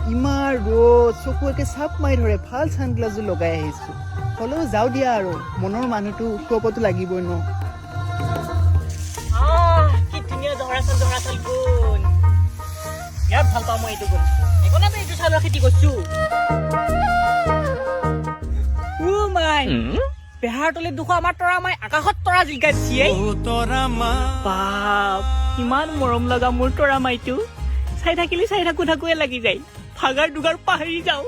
ইমান ৰ'দ চকু একে চাপ মাৰি ধৰে ভাল ছানগ্লাছযোৰ লগাই আহিছো হ'লেও যাওঁ দিয়া আৰু মনৰ মানুহটো খুৱাবতো লাগিবই ন কি ধুনীয়া জহৰা চাল গুণ বিৰাট ভাল পাওঁ মই এইটো গুণ সেইকাৰণে আমি এইটো চাউলৰ খেতি কৰিছো মাই বেহাৰ তলে দুখ আমাৰ তৰা মাই আকাশত তৰা জিলকাই দিছে বাপ ইমান মৰম লগা মোৰ তৰা মাইটো চাই থাকিলে চাই থাকোৱে লাগি যায় ভাগাৰ দুগাৰ পাহৰি যাওঁ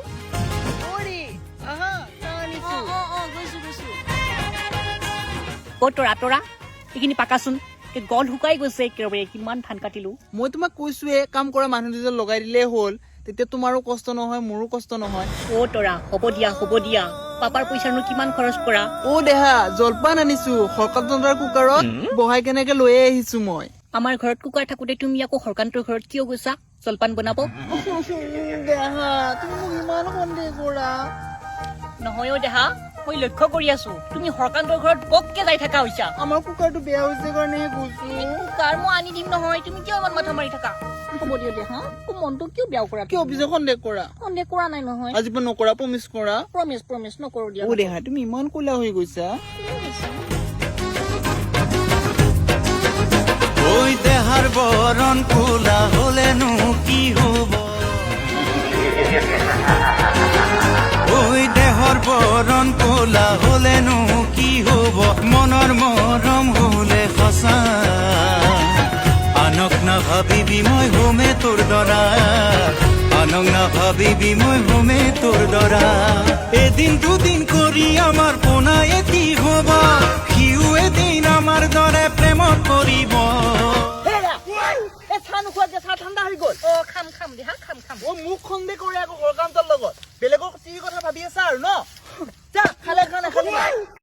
অ তৰা তৰা এইখিনি পাকাচোন গল শুকাই গৈছে একেবাৰে কিমান ধান কাটিলো মই তোমাক কৈছোৱে কাম কৰা মানুহ দুজন লগাই দিলেই হ'ল তেতিয়া তোমাৰো কষ্ট নহয় মোৰো কষ্ট নহয় অ তৰা হ'ব দিয়া পাপাৰ পইচানো কিমান খৰচ কৰা অ দেহা জলপান আনিছো হৰকান্তৰাৰ কুকাৰত বহাই কেনেকে লৈ আহিছো মই আমাৰ ঘৰত কুকাৰ থাকোতে তুমি আকৌ হৰকান্তৰ ঘৰত কিয় গৈছা জলপান বনাব দেহা তুমি মোক ইমান সন্দেহ কৰা নহয় অ দেহা মই লক্ষ্য কৰি আছো তুমি হৰকান্তৰ ঘৰত বককে যাই থাকা হৈছা আমাৰ কুকাৰটো বেয়া হৈছে কাৰণেহে কৈছো কুকাৰ মই আনি দিম নহয় তুমি কিয় ইমান মাথা মাৰি থাকা হ'ব দিয়া দেহা মনটো কিয় বেয়া কৰা কিয় অভিযোগ সন্দেহ কৰা নাই নহয় আজিৰ পৰা নকৰা প্ৰমিছ কৰা প্ৰমিছ নকৰো দিয়া অ দেহা তুমি ইমান ক'লা হৈ গৈছা ওই দেহার বরণ কোলা হলেনো কি হব ওই দেহর বরণ কোলা হলেনো কি হব মনৰ মৰম হলে সঁচা আনক নাভাবিবি মই হোমে তোৰ দৰা আনক নাভাবিবি মই হোমে তোৰ দৰা এদিন দুদিন কৰি আমাৰ পোনা এটি হব সিও এদিন আমাৰ দৰে প্ৰেমত পৰিব ঠাণ্ডা হৈ গ'ল অ খাম দেহা খাম অ মোক সন্দেহ কৰে আকৌ হৰকান্তৰ লগত বেলেগৰ কি কথা ভাবি আছা আৰু ন যা খালে